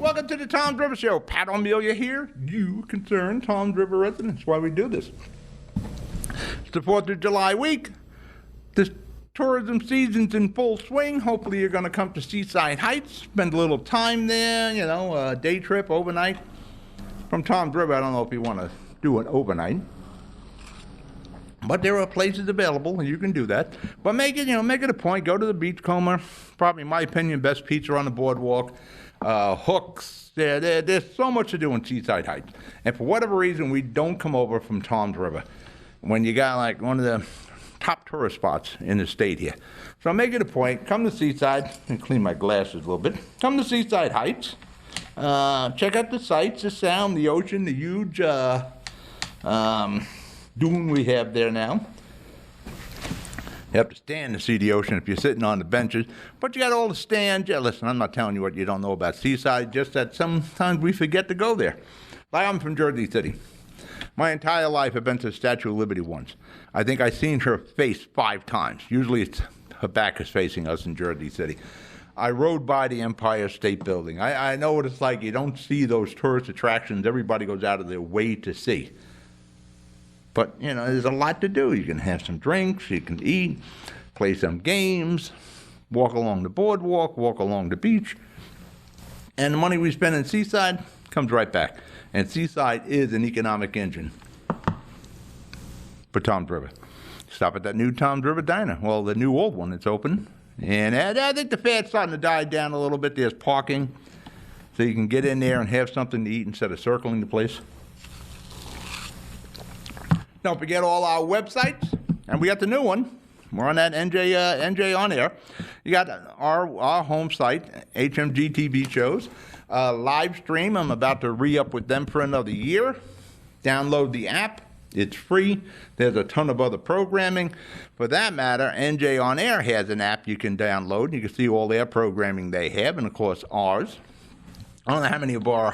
welcome to the Tom's River Show. Pat O'Melia here, you concerned Tom's River residents. That's why we do this. It's the 4th of July week. The tourism season's in full swing. Hopefully you're going to come to Seaside Heights, spend a little time there, a day trip, overnight. From Tom's River, I don't know if you want to do an overnight. But there are places available, and you can do that. But make it a point. Go to the Beachcomber. Probably, in my opinion, best pizza on the boardwalk. Hooks. There's so much to do in Seaside Heights. And for whatever reason, we don't come over from Tom's River when you got like one of the top tourist spots in the state here. So make it a point. Come to Seaside. And clean my glasses a little bit. Come to Seaside Heights. Check out the sights, the sound, the ocean, the huge dune we have there now. You have to stand to see the ocean if you're sitting on the benches. But you got all the stands. Yeah, listen, I'm not telling you what you don't know about Seaside, just that sometimes we forget to go there. Like, I'm from Jersey City. My entire life I've been to the Statue of Liberty once. I think I've seen her face 5 times. Usually it's her back is facing us in Jersey City. I rode by the Empire State Building. I know what it's like. You don't see those tourist attractions everybody goes out of their way to see. But, there's a lot to do. You can have some drinks, you can eat, play some games, walk along the boardwalk, walk along the beach. And the money we spend in Seaside comes right back. And Seaside is an economic engine for Tom's River. Stop at that new Tom's River Diner. Well, the new old one, it's open. And I think the fade's starting to die down a little bit. There's parking, so you can get in there and have something to eat instead of circling the place. Don't forget all our websites, and we got the new one. We're on that NJ On Air. You got our home site, HMG TV shows. Live stream, I'm about to re-up with them for another year. Download the app. It's free. There's a ton of other programming. For that matter, NJ On Air has an app you can download. You can see all their programming they have, and of course ours. I don't know how many of we're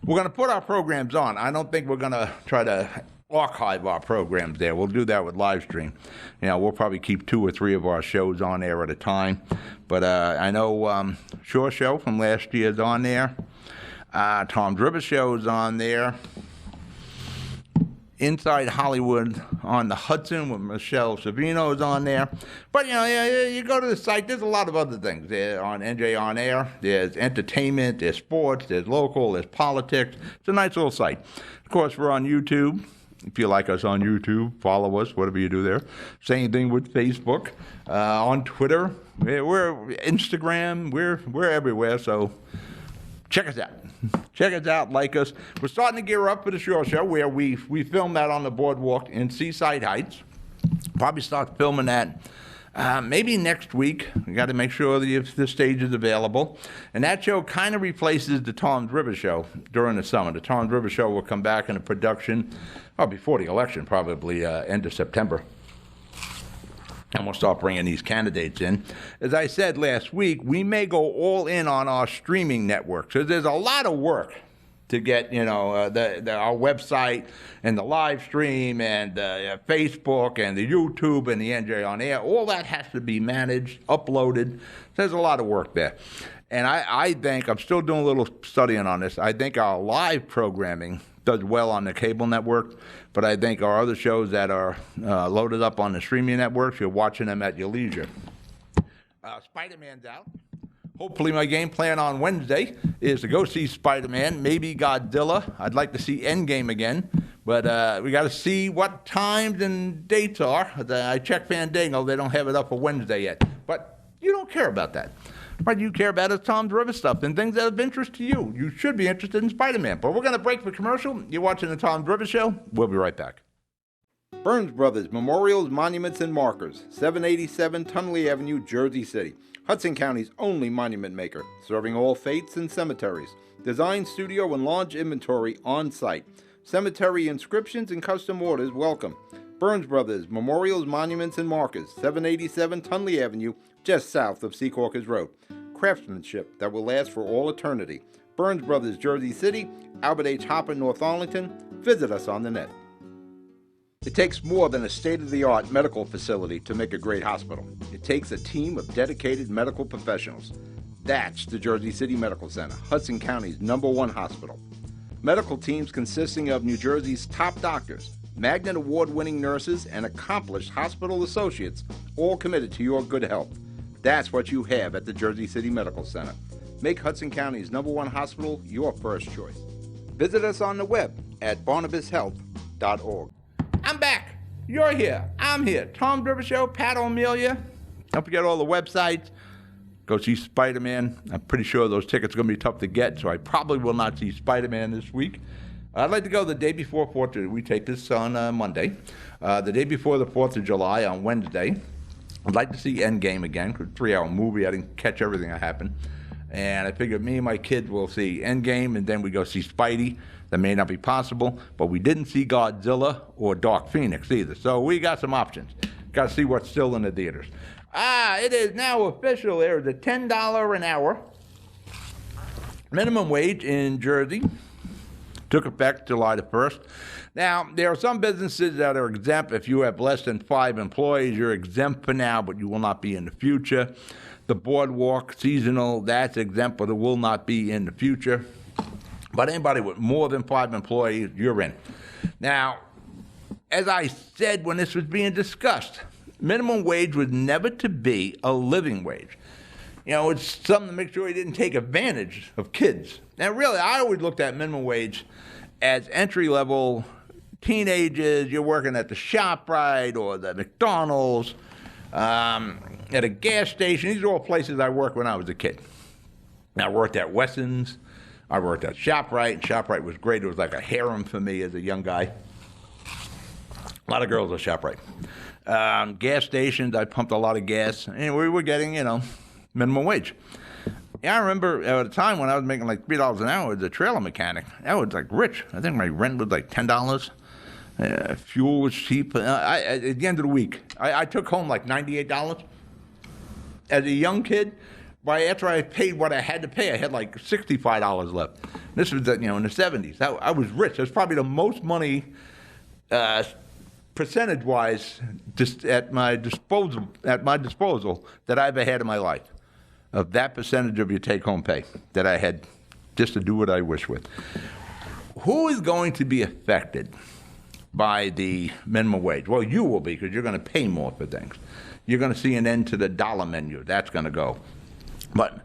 going to put our programs on. I don't think we're going to try to archive our programs there. We'll do that with live stream. We'll probably keep 2 or 3 of our shows on there at a time. But I know Shore Show from last year is on there. Tom's River Show is on there. Inside Hollywood on the Hudson with Michelle Savino is on there. But, you go to the site, there's a lot of other things there on NJ On Air. There's entertainment, there's sports, there's local, there's politics. It's a nice little site. Of course, we're on YouTube. If you like us on YouTube, follow us, whatever you do there. Same thing with Facebook, on Twitter, we're Instagram, we're everywhere, so check us out. Check us out, like us. We're starting to gear up for the Shore Show, where we film that on the boardwalk in Seaside Heights. Probably start filming that maybe next week. We got to make sure that the stage is available. And that show kind of replaces the Tom's River Show during the summer. The Tom's River Show will come back into production before the election, probably end of September. And we'll start bringing these candidates in. As I said last week, we may go all in on our streaming network. So there's a lot of work to get, our website and the live stream and Facebook and the YouTube and the NJ On Air. All that has to be managed, uploaded. There's a lot of work there. And I think, I'm still doing a little studying on this, I think our live programming does well on the cable network, but I think our other shows that are loaded up on the streaming networks, you're watching them at your leisure. Spider-Man's out. Hopefully my game plan on Wednesday is to go see Spider-Man, maybe Godzilla. I'd like to see Endgame again, but we got to see what times and dates are. I checked Fandango, they don't have it up for Wednesday yet, but you don't care about that. What you care about is Tom's River stuff and things that are of interest to you. You should be interested in Spider-Man. But we're going to break for commercial. You're watching the Tom's River Show. We'll be right back. Burns Brothers Memorials, Monuments, and Markers, 787 Tunley Avenue, Jersey City. Hudson County's only monument maker, serving all faiths and cemeteries. Design, studio, and launch inventory on site. Cemetery inscriptions and custom orders welcome. Burns Brothers Memorials, Monuments, and Markers, 787 Tunley Avenue, just south of Secaucus Road. Craftsmanship that will last for all eternity. Burns Brothers, Jersey City, Albert H. Hopper, North Arlington. Visit us on the net. It takes more than a state-of-the-art medical facility to make a great hospital. It takes a team of dedicated medical professionals. That's the Jersey City Medical Center, Hudson County's #1 hospital. Medical teams consisting of New Jersey's top doctors, Magnet Award-winning nurses, and accomplished hospital associates, all committed to your good health. That's what you have at the Jersey City Medical Center. Make Hudson County's #1 hospital your first choice. Visit us on the web at barnabashealth.org. I'm back. You're here. I'm here. Tom Driver Show, Pat O'Melia. Don't forget all the websites. Go see Spider-Man. I'm pretty sure those tickets are going to be tough to get, so I probably will not see Spider-Man this week. I'd like to go the day before 4th. We take this on Monday. The day before the 4th of July on Wednesday. I'd like to see Endgame again. 3-hour movie. I didn't catch everything that happened. And I figured me and my kids will see Endgame, and then we go see Spidey. That may not be possible, but we didn't see Godzilla or Dark Phoenix either. So we got some options. Got to see what's still in the theaters. It is now official. There is a $10 an hour minimum wage in Jersey. Took effect July the 1st. Now, there are some businesses that are exempt. If you have less than 5 employees, you're exempt for now, but you will not be in the future. The boardwalk, seasonal, that's exempt, but it will not be in the future. But anybody with more than 5 employees, you're in. Now, as I said when this was being discussed, minimum wage was never to be a living wage. You know, it's something to make sure you didn't take advantage of kids. Now, really, I always looked at minimum wage as entry-level teenagers. You're working at the ShopRite or the McDonald's, at a gas station. These are all places I worked when I was a kid. I worked at Wesson's. I worked at ShopRite. ShopRite was great. It was like a harem for me as a young guy. A lot of girls at ShopRite. Gas stations, I pumped a lot of gas. And we were getting, minimum wage. Yeah, I remember at a time when I was making like $3 an hour as a trailer mechanic. I was like rich. I think my rent was like $10. Fuel was cheap. At the end of the week, I took home like $98. As a young kid, after I paid what I had to pay, I had like $65 left. This was, in the 70s. I was rich. That's probably the most money, percentage-wise, just at my disposal that I ever had in my life. Of that percentage of your take-home pay that I had just to do what I wish with. Who is going to be affected by the minimum wage? Well, you will be, because you're going to pay more for things. You're going to see an end to the dollar menu. That's going to go. But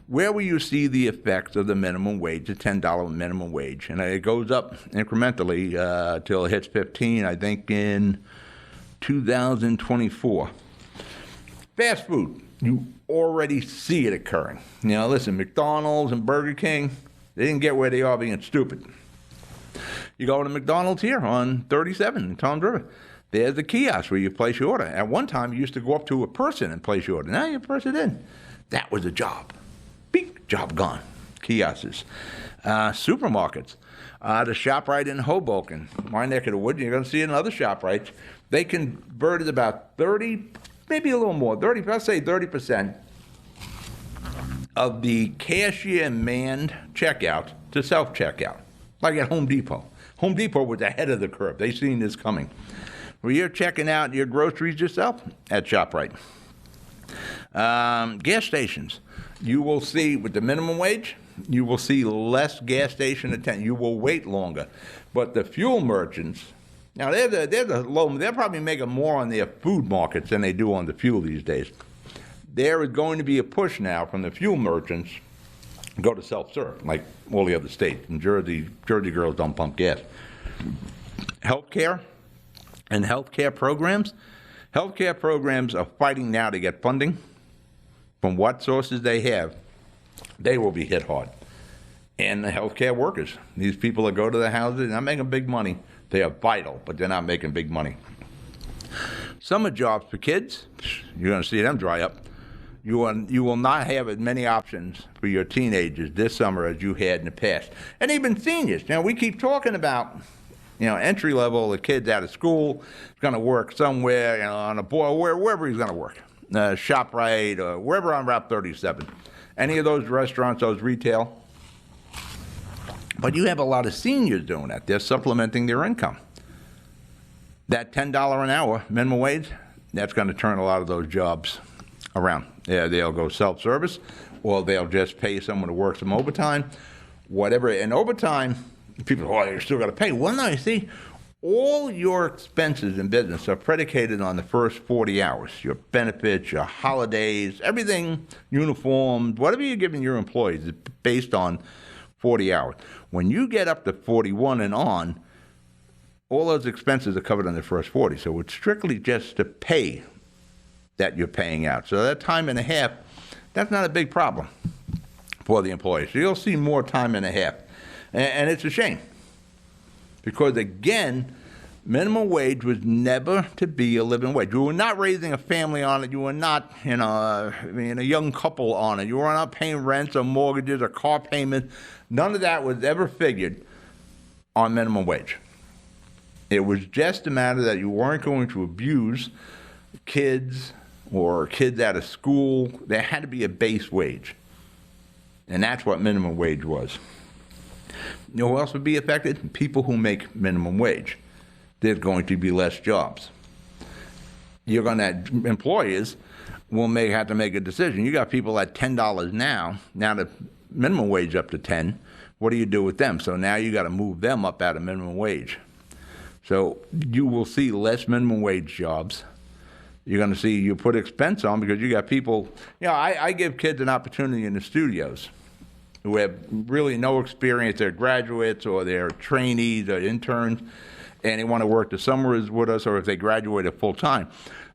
where will you see the effects of the minimum wage, the $10 minimum wage? And it goes up incrementally till it hits 15, I think, in 2024. Fast food, you already see it occurring. Listen, McDonald's and Burger King, they didn't get where they are being stupid. You go to McDonald's here on 37 in Tom's River. There's a kiosk where you place your order. At one time, you used to go up to a person and place your order. Now you press it in. That was a job. Beep, job gone. Kiosks. Supermarkets. The ShopRite in Hoboken, my neck of the woods, you're going to see another ShopRite. They converted about 30, maybe a little more, let's say 30% of the cashier manned checkout to self-checkout, like at Home Depot. Home Depot was ahead of the curve. They seen this coming. Well, you're checking out your groceries yourself at ShopRite. Gas stations. You will see, with the minimum wage, you will see less gas station attendants. You will wait longer. But the fuel merchants, now they're probably making more on their food markets than they do on the fuel these days. There is going to be a push now from the fuel merchants to go to self-serve, like all the other states. In Jersey girls don't pump gas. Healthcare and healthcare programs. Healthcare programs are fighting now to get funding. From what sources they have, they will be hit hard. And the healthcare workers, these people that go to the houses, they're not making big money. They are vital, but they're not making big money. Summer jobs for kids, you're going to see them dry up. You will not have as many options for your teenagers this summer as you had in the past. And even seniors. Now, we keep talking about, entry level, the kids out of school, is going to work somewhere, on a board, wherever he's going to work. ShopRite, or wherever on Route 37. Any of those restaurants, those retail. But you have a lot of seniors doing that. They're supplementing their income. That $10 an hour minimum wage, that's going to turn a lot of those jobs around. Yeah, they'll go self-service, or they'll just pay someone to work some overtime, whatever. And overtime, people, oh, you're still got to pay. Well, no, you see, all your expenses in business are predicated on the first 40 hours. Your benefits, your holidays, everything, uniforms, whatever you're giving your employees is based on 40 hours. When you get up to 41 and on, all those expenses are covered on the first 40. So it's strictly just the pay that you're paying out. So that time and a half, that's not a big problem for the employees. So you'll see more time and a half. And it's a shame. Because again, minimum wage was never to be a living wage. You were not raising a family on it. You were not, a young couple on it. You were not paying rents or mortgages or car payments. None of that was ever figured on minimum wage. It was just a matter that you weren't going to abuse kids or kids out of school. There had to be a base wage. And that's what minimum wage was. You know who else would be affected? People who make minimum wage. There's going to be less jobs. Employers will have to make a decision. You got people at $10 now the minimum wage up to 10. What do you do with them? So now you got to move them up out of minimum wage. So you will see less minimum wage jobs. You're going to see you put expense on because you got people. I give kids an opportunity in the studios who have really no experience. They're graduates or they're trainees or interns, and they want to work the summers with us, or if they graduated full time.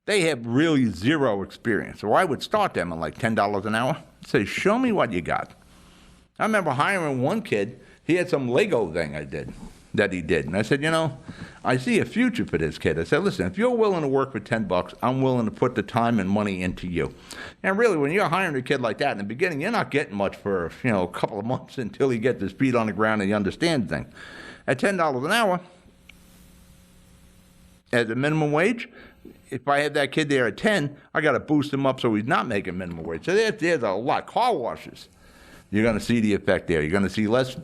They have really zero experience. So I would start them at like $10 an hour. Say, show me what you got. I remember hiring one kid. He had some Lego thing that he did. And I said, I see a future for this kid. I said, listen, if you're willing to work for $10, I'm willing to put the time and money into you. And really, when you're hiring a kid like that in the beginning, you're not getting much for, a couple of months until he gets his feet on the ground and he understands things. At $10 an hour, as a minimum wage, if I have that kid there at 10, I got to boost him up so he's not making minimum wage. So there's a lot. Car washes, you're going to see the effect there. You're going to see less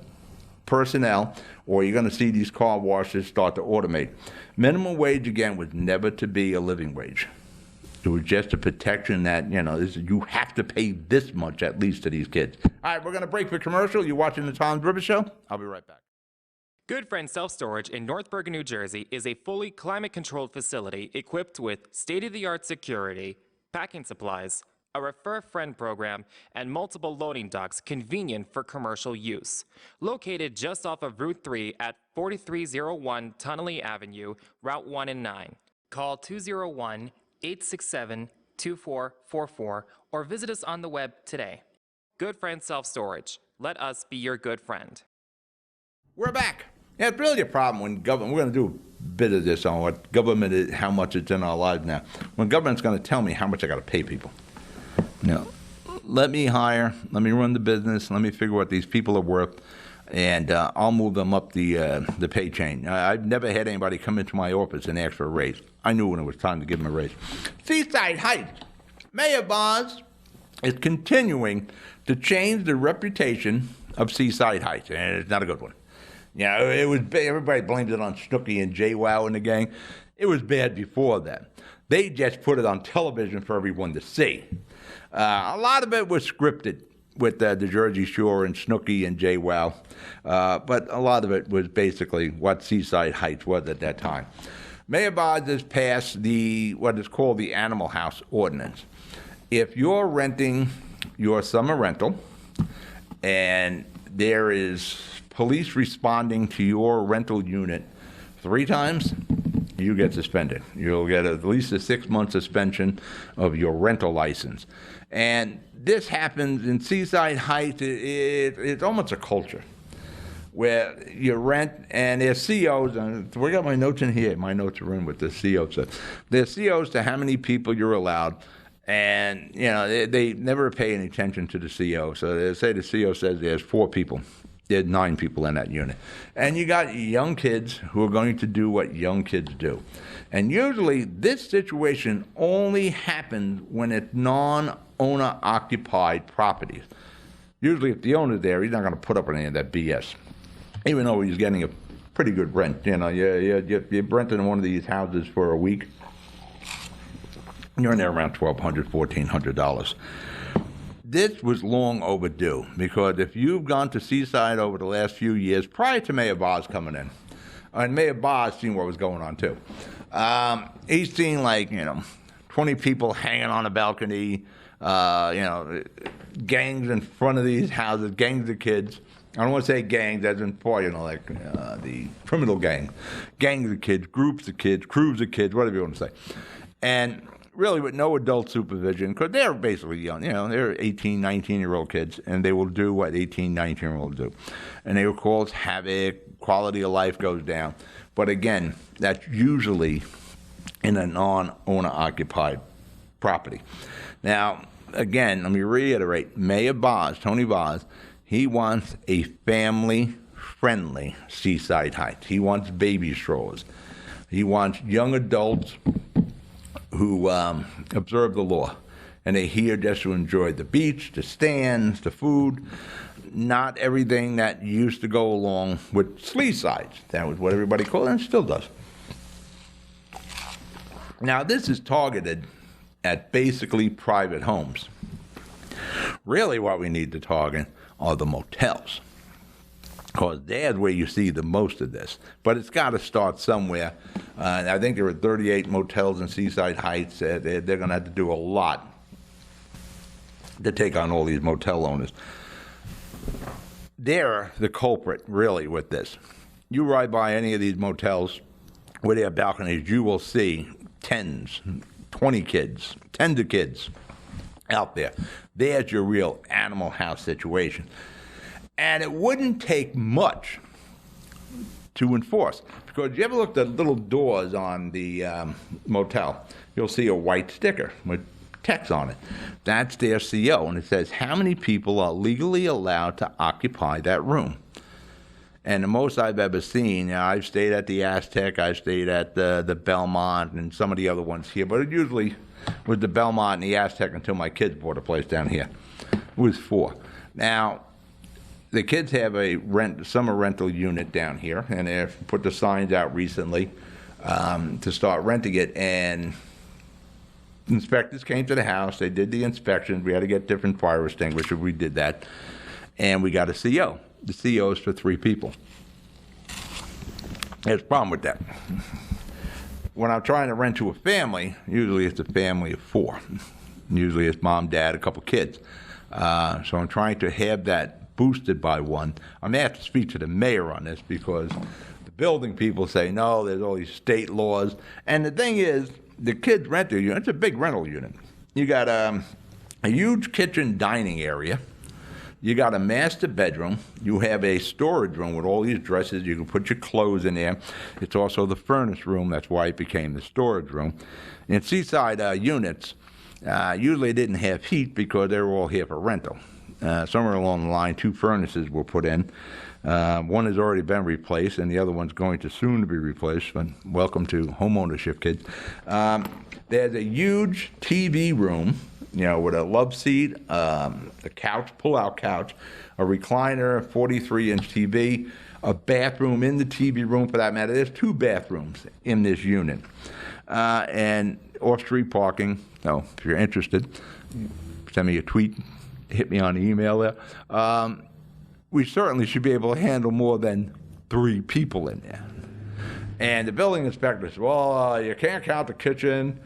personnel, or you're going to see these car washes start to automate. Minimum wage, again, was never to be a living wage. It was just a protection that, you have to pay this much at least to these kids. All right, we're going to break for commercial. You're watching the Tom's River Show. I'll be right back. Good Friend Self Storage in North Bergen, New Jersey is a fully climate-controlled facility equipped with state-of-the-art security, packing supplies, a Refer a Friend program, and multiple loading docks convenient for commercial use. Located just off of Route 3 at 4301 Tunnelly Avenue, Route 1 and 9. Call 201-867-2444 or visit us on the web today. Good Friend Self Storage. Let us be your good friend. We're back. Yeah, it's really a problem when government, we're going to do a bit of this on what government is, how much it's in our lives now. When government's going to tell me how much I got to pay people. Let me hire, let me run the business, let me figure what these people are worth, and I'll move them up the pay chain. I've never had anybody come into my office and ask for a raise. I knew when it was time to give them a raise. Seaside Heights. Mayor Boz is continuing to change the reputation of Seaside Heights, and it's not a good one. It was everybody blames it on Snooki and JWoww and the gang. It was bad before that. They just put it on television for everyone to see. A lot of it was scripted with the Jersey Shore and Snooki and JWoww, but a lot of it was basically what Seaside Heights was at that time. Mayor Boz has passed what is called the Animal House Ordinance. If you're renting your summer rental and there is police responding to your rental unit 3 times, you get suspended. You'll get at least a 6-month suspension of your rental license. And this happens in Seaside Heights. It's almost a culture where you rent, and there's COs, and we got my notes in here. My notes are in with the COs. There's COs to how many people you're allowed, and they never pay any attention to the CO. So they say the CO says there's 4 people. There's 9 people in that unit. And you got young kids who are going to do what young kids do. And usually this situation only happens when it's non-owner occupied properties. Usually if the owner's there, he's not going to put up with any of that BS. Even though he's getting a pretty good rent. You're renting one of these houses for a week, you're in there around $1,200, $1,400. This was long overdue because if you've gone to Seaside over the last few years, prior to Mayor Barrs coming in, and Mayor Barrs seen what was going on too, he's seen 20 people hanging on a balcony, gangs in front of these houses, gangs of kids. I don't want to say gangs as in the criminal gangs of kids, groups of kids, crews of kids, whatever you want to say. And really with no adult supervision, because they're basically young, they're 18, 19-year-old kids, and they will do what 18, 19-year-olds do. And they will cause havoc, quality of life goes down. But again, that's usually in a non-owner occupied property. Now, again, let me reiterate, Mayor Barrs, Tony Barrs, he wants a family-friendly Seaside Heights. He wants baby strollers. He wants young adults who observe the law, and they're here just to enjoy the beach, the stands, the food, not everything that used to go along with Sleesides. That was what everybody called it, and still does. Now, this is targeted at basically private homes. Really what we need to target are the motels, because there's where you see the most of this. But it's got to start somewhere. I think there are 38 motels in Seaside Heights. They're going to have to do a lot to take on all these motel owners. They're the culprit, really, with this. You ride by any of these motels with their balconies, you will see 10s, 20 kids, tens of kids out there. There's your real Animal House situation. And it wouldn't take much to enforce. Because you ever look at little doors on the motel, you'll see a white sticker with text on it. That's their CO, and it says how many people are legally allowed to occupy that room. And the most I've ever seen, I've stayed at the Aztec, I've stayed at the Belmont, and some of the other ones here, but it usually was the Belmont and the Aztec until my kids bought a place down here. It was 4. Now, the kids have a summer rental unit down here, and they've put the signs out recently to start renting it, and inspectors came to the house, they did the inspections, we had to get different fire extinguishers, we did that, and we got a CO. The CO is for 3 people. There's a problem with that. When I'm trying to rent to a family, usually it's a family of 4. Usually it's mom, dad, a couple kids. So I'm trying to have that boosted by 1. I'm going to have to speak to the mayor on this because the building people say, no, there's all these state laws. And the thing is, the kids' rental unit, it's a big rental unit. You got a huge kitchen dining area. You got a master bedroom. You have a storage room with all these dressers. You can put your clothes in there. It's also the furnace room. That's why it became the storage room. In Seaside units, usually didn't have heat because they were all here for rental. Somewhere along the line, 2 furnaces were put in. One has already been replaced, and the other one's going to soon be replaced. But welcome to home ownership, kids. There's a huge TV room, with a love seat, a couch, pull-out couch, a recliner, 43-inch TV, a bathroom in the TV room for that matter. There's 2 bathrooms in this unit. And off-street parking. So if you're interested, send me a tweet, hit me on the email there. We certainly should be able to handle more than 3 people in there. And the building inspector said, well, you can't count the kitchen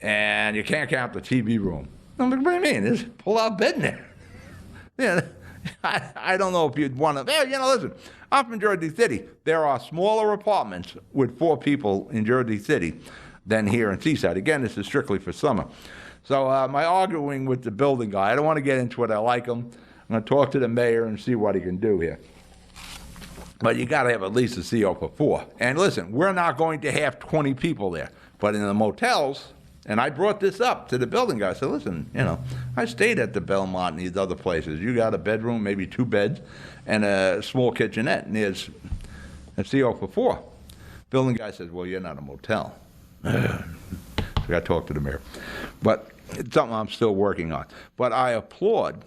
and you can't count the TV room. I'm like, what do you mean? There's a pull-out bed in there. I don't know if you'd want to. Listen, I'm from Jersey City. There are smaller apartments with 4 people in Jersey City than here in Seaside. Again, this is strictly for summer. So my arguing with the building guy, I don't want to get into it. I like him. I'm going to talk to the mayor and see what he can do here. But you got to have at least a CO for 4. And listen, we're not going to have 20 people there. But in the motels, and I brought this up to the building guy. I said, listen, I stayed at the Belmont and these other places. You got a bedroom, maybe 2 beds, and a small kitchenette, and there's a CO for 4. Building guy says, well, you're not a motel. So I got to talk to the mayor. But it's something I'm still working on. But I applaud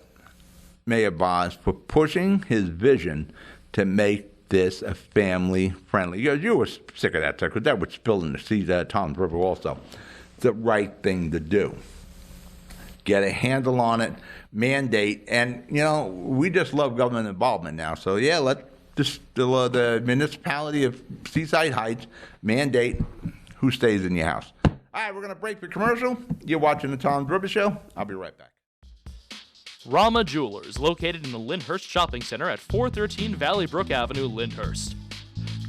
Mayor Barrs for pushing his vision to make this a family-friendly. You were sick of that, because that would spill in the Toms River also. The right thing to do. get a handle on it, mandate, and, we just love government involvement now. So, yeah, let the municipality of Seaside Heights mandate who stays in your house. All right, we're going to break for commercial. You're watching the Tom Driver Show. I'll be right back. Rama Jewelers, located in the Lyndhurst Shopping Center at 413 Valley Brook Avenue, Lyndhurst.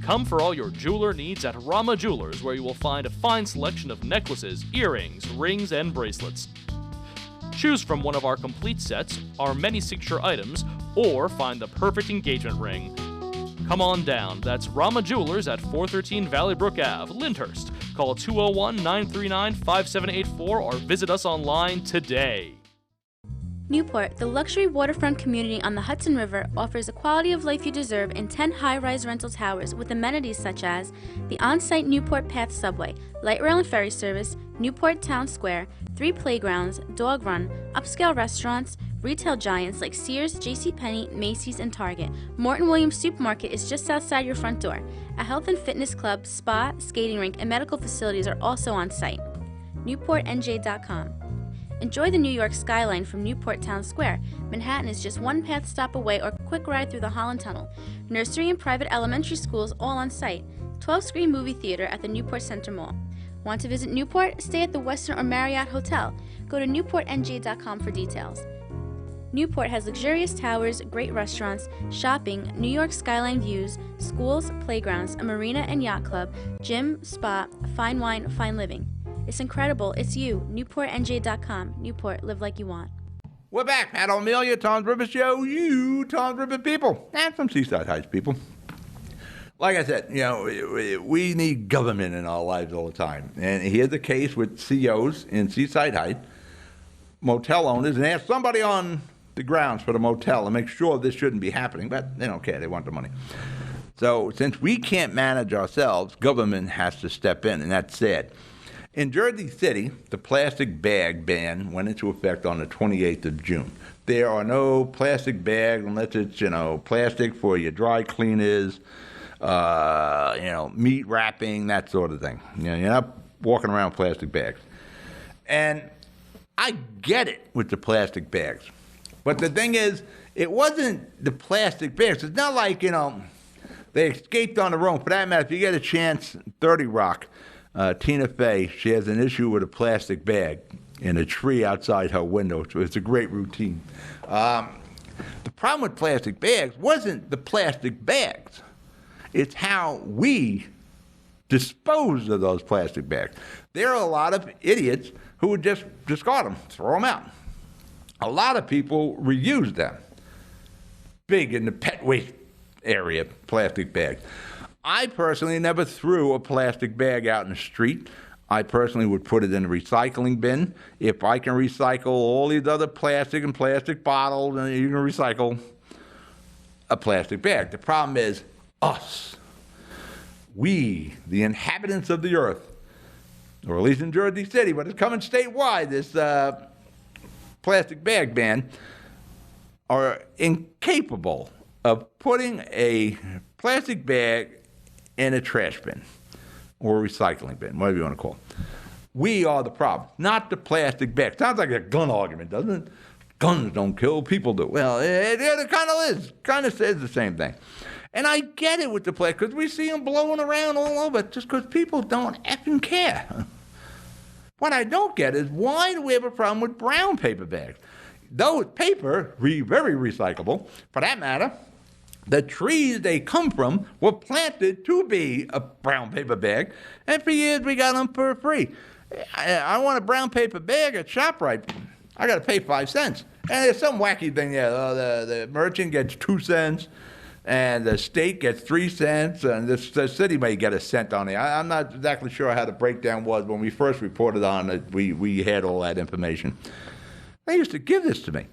Come for all your jeweler needs at Rama Jewelers, where you will find a fine selection of necklaces, earrings, rings, and bracelets. Choose from one of our complete sets, our many signature items, or find the perfect engagement ring. Come on down. That's Rama Jewelers at 413 Valley Brook Ave, Lyndhurst. Call 201-939-5784 or visit us online today. Newport, the luxury waterfront community on the Hudson River, offers a quality of life you deserve in 10 high-rise rental towers with amenities such as the on-site Newport Path subway, light rail and ferry service, Newport Town Square, 3 playgrounds, dog run, upscale restaurants, retail giants like Sears, JCPenney, Macy's, and Target. Morton Williams Supermarket is just outside your front door. A health and fitness club, spa, skating rink, and medical facilities are also on site. NewportNJ.com. Enjoy the New York skyline from Newport Town Square. Manhattan is just one path stop away or quick ride through the Holland Tunnel. Nursery and private elementary schools all on site. 12-screen movie theater at the Newport Center Mall. Want to visit Newport? Stay at the Westin or Marriott Hotel. Go to NewportNJ.com for details. Newport has luxurious towers, great restaurants, shopping, New York skyline views, schools, playgrounds, a marina and yacht club, gym, spa, fine wine, fine living. It's incredible. It's you. NewportNJ.com. Newport, live like you want. We're back. Pat O'Melia, Tom's River Show. You, Tom's River people. And some Seaside Heights people. Like I said, we need government in our lives all the time. And here's the case with COs in Seaside Heights, motel owners, and ask somebody on the grounds for the motel to make sure this shouldn't be happening. But they don't care. They want the money. So since we can't manage ourselves, government has to step in, and that's sad. In Jersey City, the plastic bag ban went into effect on the 28th of June. There are no plastic bags unless it's, plastic for your dry cleaners, meat wrapping, that sort of thing. You're not walking around with plastic bags. And I get it with the plastic bags. But the thing is, it wasn't the plastic bags. It's not like, they escaped on their own. For that matter, if you get a chance, 30 Rock, Tina Fey, she has an issue with a plastic bag in a tree outside her window. It's a great routine. The problem with plastic bags wasn't the plastic bags. It's how we dispose of those plastic bags. There are a lot of idiots who would just discard them, throw them out. A lot of people reuse them. Big in the pet waste area, plastic bags. I personally never threw a plastic bag out in the street. I personally would put it in a recycling bin. If I can recycle all these other plastic and plastic bottles, and you can recycle a plastic bag. The problem is us. We, the inhabitants of the earth, or at least in Jersey City, but it's coming statewide, this plastic bag ban, are incapable of putting a plastic bag in a trash bin or a recycling bin, whatever you want to call it. We are the problem, not the plastic bag. Sounds like a gun argument, doesn't it? Guns don't kill, people do. Well, it kind of is. Kind of says the same thing. And I get it with the plastic, because we see them blowing around all over, just because people don't effing care. What I don't get is, why do we have a problem with brown paper bags? Though it's paper, very recyclable, for that matter, the trees they come from were planted to be a brown paper bag, and for years we got them for free. I want a brown paper bag at ShopRite. I got to pay 5 cents. And there's some wacky thing there. The merchant gets 2 cents, and the state gets 3 cents, and the city may get a cent on it. I'm not exactly sure how the breakdown was. When we first reported on it, we had all that information. They used to give this to me.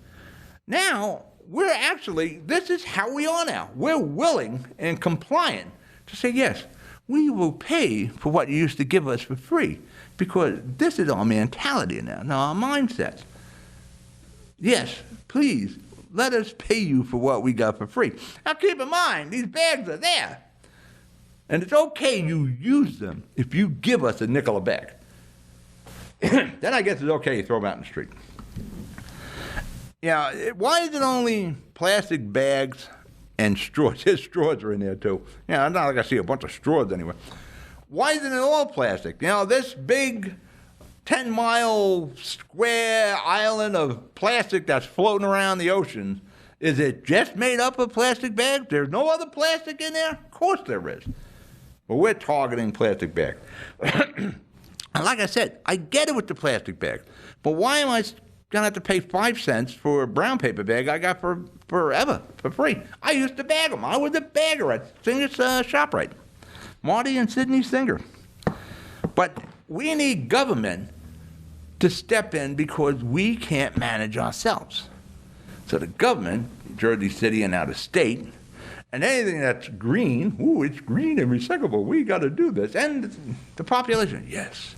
Now, this is how we are now. We're willing and compliant to say, yes, we will pay for what you used to give us for free, because this is our mentality now, our mindset. Yes, please, let us pay you for what we got for free. Now keep in mind, these bags are there. And it's okay you use them if you give us a nickel a bag. Then I guess it's okay you throw them out in the street. Yeah, why is it only plastic bags and straws? There's straws are in there too. Yeah, it's not like I see a bunch of straws anywhere. Why isn't it all plastic? This big 10-mile square island of plastic that's floating around the ocean, is it just made up of plastic bags? There's no other plastic in there? Of course there is. But we're targeting plastic bags. And like I said, I get it with the plastic bag. But why am I going to have to pay 5 cents for a brown paper bag I got forever, for free? I used to bag them. I was a bagger at Singer's ShopRite. Marty and Sidney Singer. But we need government to step in because we can't manage ourselves. So the government, Jersey City and out of state, and anything that's green, it's green and recyclable, we got to do this. And the population, yes,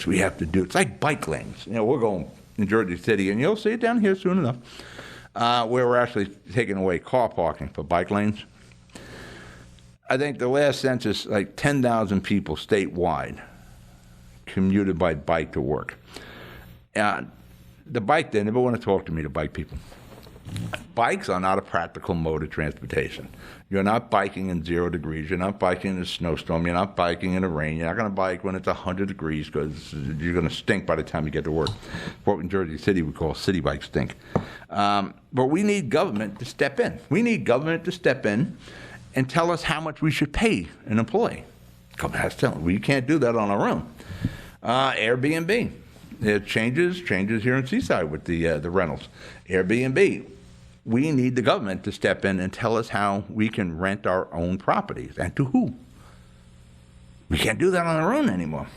we have to do it. It's like bike lanes. We're going in Jersey City, and you'll see it down here soon enough, where we're actually taking away car parking for bike lanes. I think the last census, like 10,000 people statewide commuted by bike to work. The bike, they never want to talk to me, the bike people. Bikes are not a practical mode of transportation. You're not biking in 0 degrees. You're not biking in a snowstorm. You're not biking in the rain. You're not going to bike when it's 100 degrees because you're going to stink by the time you get to work. What in Jersey City we call city bike stink. But we need government to step in. We need government to step in and tell us how much we should pay an employee. Government has to tell us. We can't do that on our own. Airbnb. It changes here in Seaside with the rentals. Airbnb. We need the government to step in and tell us how we can rent our own properties and to who. We can't do that on our own anymore.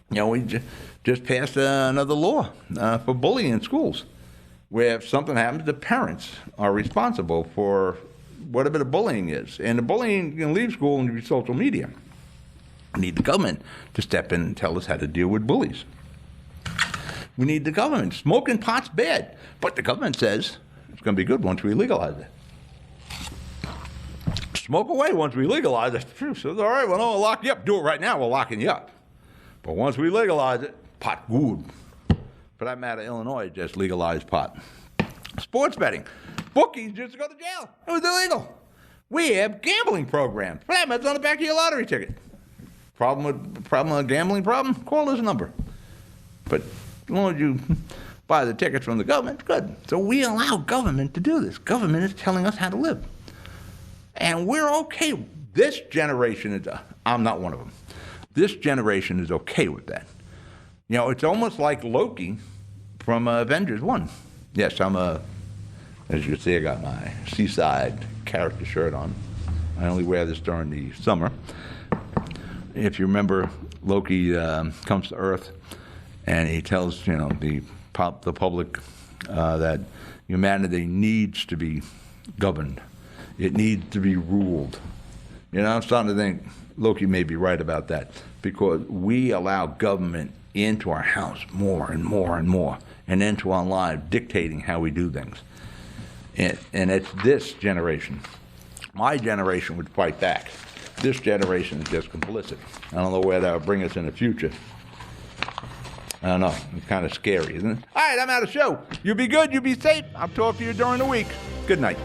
We just passed another law for bullying in schools, where if something happens, the parents are responsible for whatever the bullying is. And the bullying can leave school and be social media. We need the government to step in and tell us how to deal with bullies. We need the government. Smoking pot's bad, but the government says it's going to be good once we legalize it. Smoke away once we legalize it. Says, all right, well, no, we'll lock you up. Do it right now, we're locking you up. But once we legalize it, pot good. For that matter, Illinois just legalized pot. Sports betting. Bookies just go to jail. It was illegal. We have gambling programs. For that matter, it's on the back of your lottery ticket. Problem with a gambling problem? Call this number. But as long as you buy the tickets from the government, good. So we allow government to do this. Government is telling us how to live. And we're okay. This generation is, I'm not one of them. This generation is okay with that. It's almost like Loki from Avengers 1. Yes, as you can see, I got my Seaside character shirt on. I only wear this during the summer. If you remember, Loki comes to Earth and he tells, the public that humanity needs to be governed. It needs to be ruled. I'm starting to think Loki may be right about that, because we allow government into our house more and more and more, and into our lives, dictating how we do things. And it's this generation. My generation would fight back. This generation is just complicit. I don't know where that will bring us in the future. I don't know. It's kind of scary, isn't it? All right, I'm out of show. You be good. You be safe. I'll talk to you during the week. Good night.